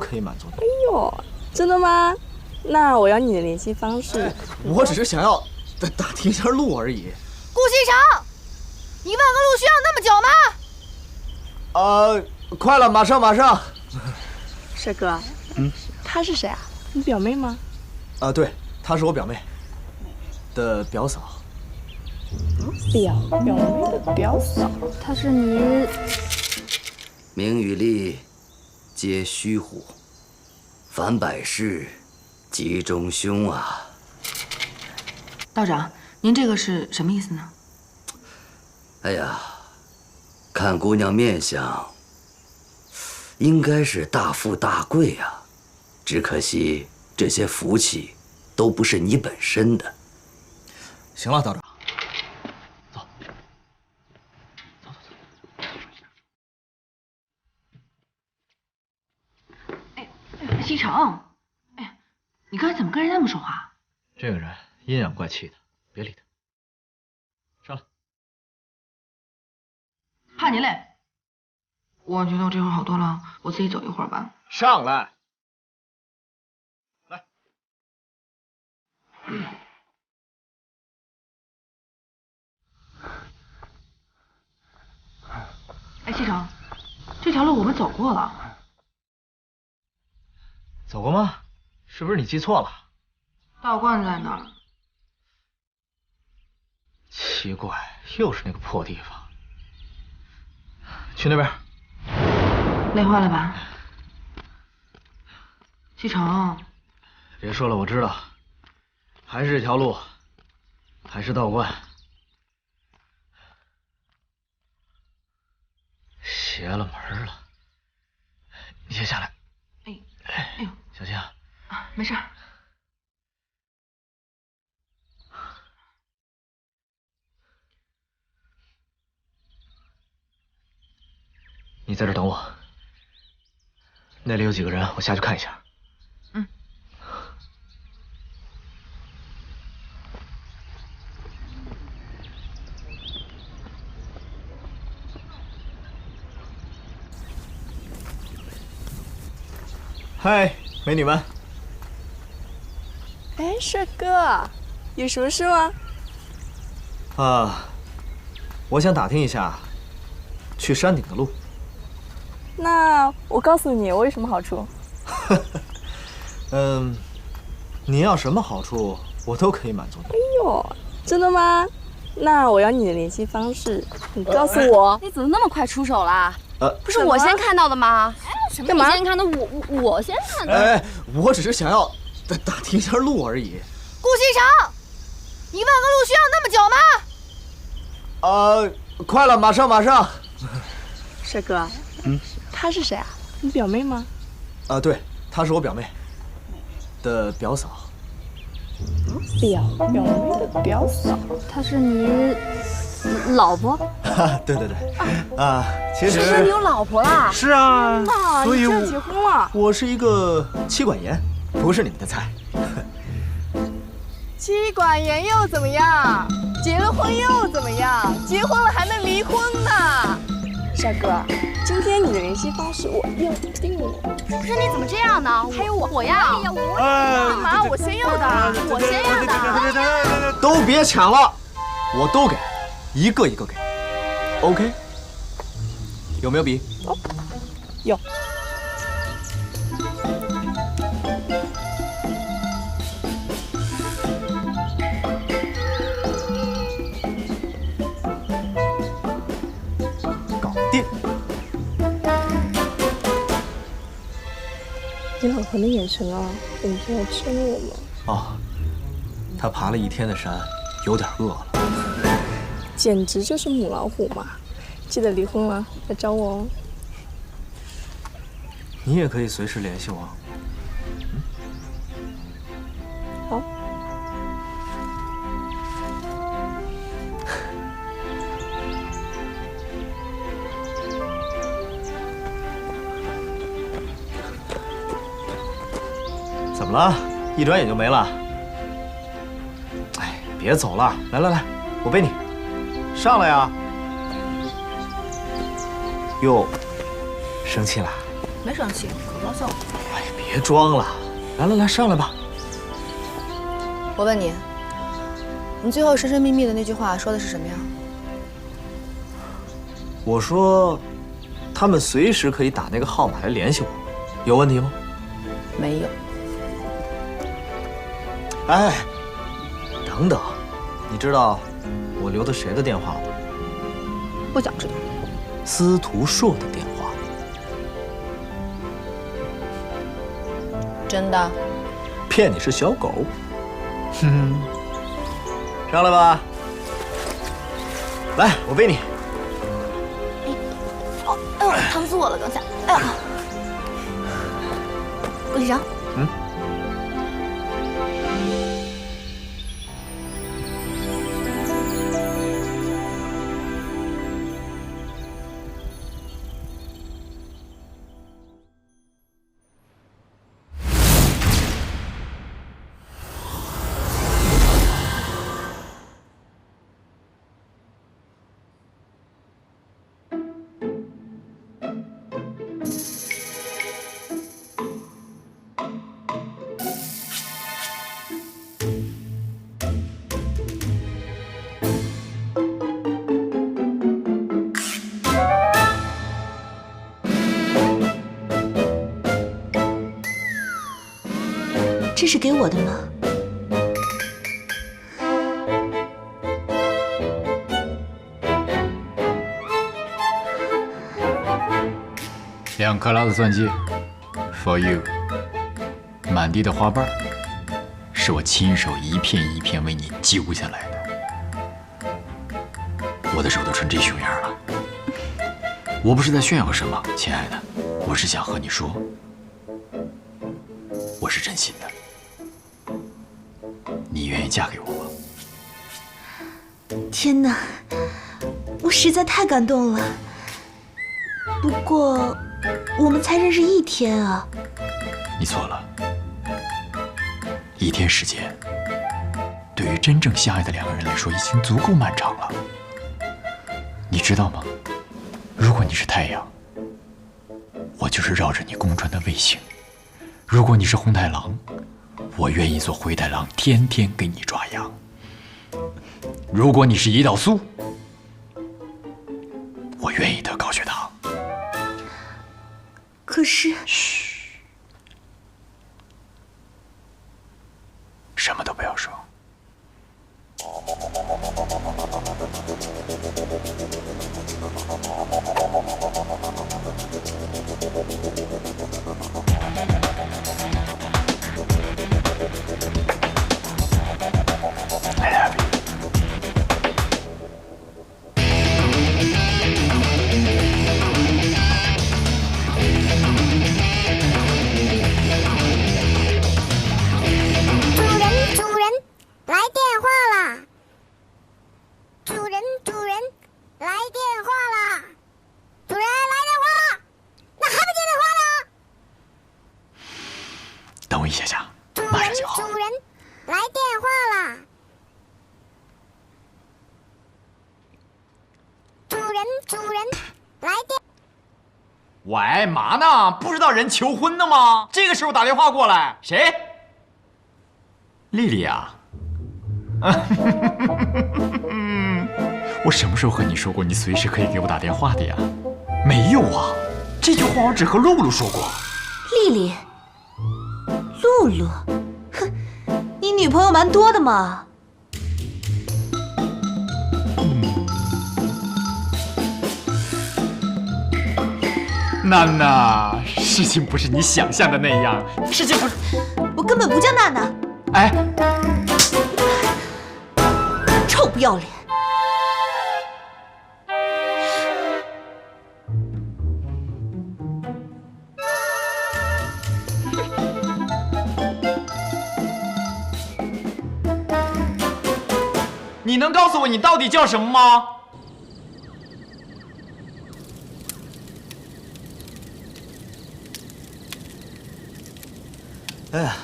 可以满足你。哎呦，真的吗？那我要你的联系方式。我只是想要打听一下路而已。顾西城，你问个路需要那么久吗？快了，马上。帅哥，她是谁啊？你表妹吗？对，她是我表妹的表嫂。表妹的表嫂，她是你。名与利，皆虚乎？凡百事，集中凶啊！道长，您这个是什么意思呢？哎呀，看姑娘面相，应该是大富大贵呀。只可惜这些福气都不是你本身的。行了，道长，走。哎，西城，哎，你刚才怎么跟人那么说话？这个人阴阳怪气的，别理他。上来。怕您累。我觉得我这会儿好多了，我自己走一会儿吧。上来。来。哎，西城，这条路我们走过了。走过吗？是不是你记错了？道观在哪儿？奇怪，又是那个破地方。去那边。累坏了吧？西城，别说了，我知道，还是这条路，还是道观。邪了门了，你先下来。哎呦，小心啊！啊，没事。你在这等我，那里有几个人，我下去看一下。嗯。嗨，美女们。哎，帅哥，有什么事吗？我想打听一下去山顶的路。那我告诉你，我有什么好处？你要什么好处，我都可以满足你。哎呦，真的吗？那我要你的联系方式，你告诉我。你怎么那么快出手啦？不是什么我先看到的吗？什么干嘛你先看的？我先看的。哎，我只是想要打听一下路而已。顾西城，你问个路需要那么久吗？快了，马上。帅哥，她是谁啊？你表妹吗？对，她是我表妹的表嫂。表妹的表嫂，她是你老婆？对，其实是你有老婆啦？是啊，哇，所以你这样结婚了？我是一个妻管严，不是你们的菜。妻管严又怎么样？结了婚又怎么样？结婚了还能离婚呢？帅哥，今天你的联系方式我要定了。不是你怎么这样呢？还有我要。哎呀，我干嘛？我先要的，我先要的。都别抢了，我都给，一个一个给。OK？ 有没有笔？有。搞定。你老婆的眼神啊，等一下要吃我吗？她爬了一天的山，有点饿了。简直就是母老虎嘛！记得离婚了来找我哦。你也可以随时联系我。好。怎么了？一转眼就没了？哎，别走了，来，我背你，上来呀！哟，生气啦？没生气，高兴。哎，别装了，来，上来吧。我问你，你最后神神秘秘的那句话说的是什么呀？我说，他们随时可以打那个号码来联系我，有问题吗？没有。哎，等等，你知道我留的谁的电话吗？不想知道。司徒硕的电话。真的？骗你是小狗。哼哼，上来吧。来，我背你。哎呦，疼死我了！刚才，哎呀，顾局长。这是给我的吗？2克拉的钻戒 ，for you。满地的花瓣，是我亲手一片一片为你揪下来的。我的手都成这熊样了。我不是在炫耀什么，亲爱的，我是想和你说，我是真心的。你愿意嫁给我吗？天哪，我实在太感动了。不过，我们才认识1天啊。你错了，1天时间，对于真正相爱的2个人来说已经足够漫长了。你知道吗？如果你是太阳，我就是绕着你公转的卫星；如果你是红太狼，我愿意做灰太狼，天天给你抓羊。如果你是胰岛素，我愿意得高血糖。可是，嘘，什么都不要说。I love you。主人，来电话啦！主人，来电话啦！主人来电话啦！那还不接电话呢？等我一下，马上就好。主人，来电话啦！主人，来电。喂，嘛呢？不知道人求婚呢吗？这个时候打电话过来，谁？丽丽啊。我什么时候和你说过你随时可以给我打电话的呀？没有啊，这句话我只和露露说过。丽丽，露露，哼，你女朋友蛮多的嘛。娜娜，事情不是你想象的那样，事情不是……我根本不叫娜娜。哎，臭不要脸！你能告诉我你到底叫什么吗？哎呀，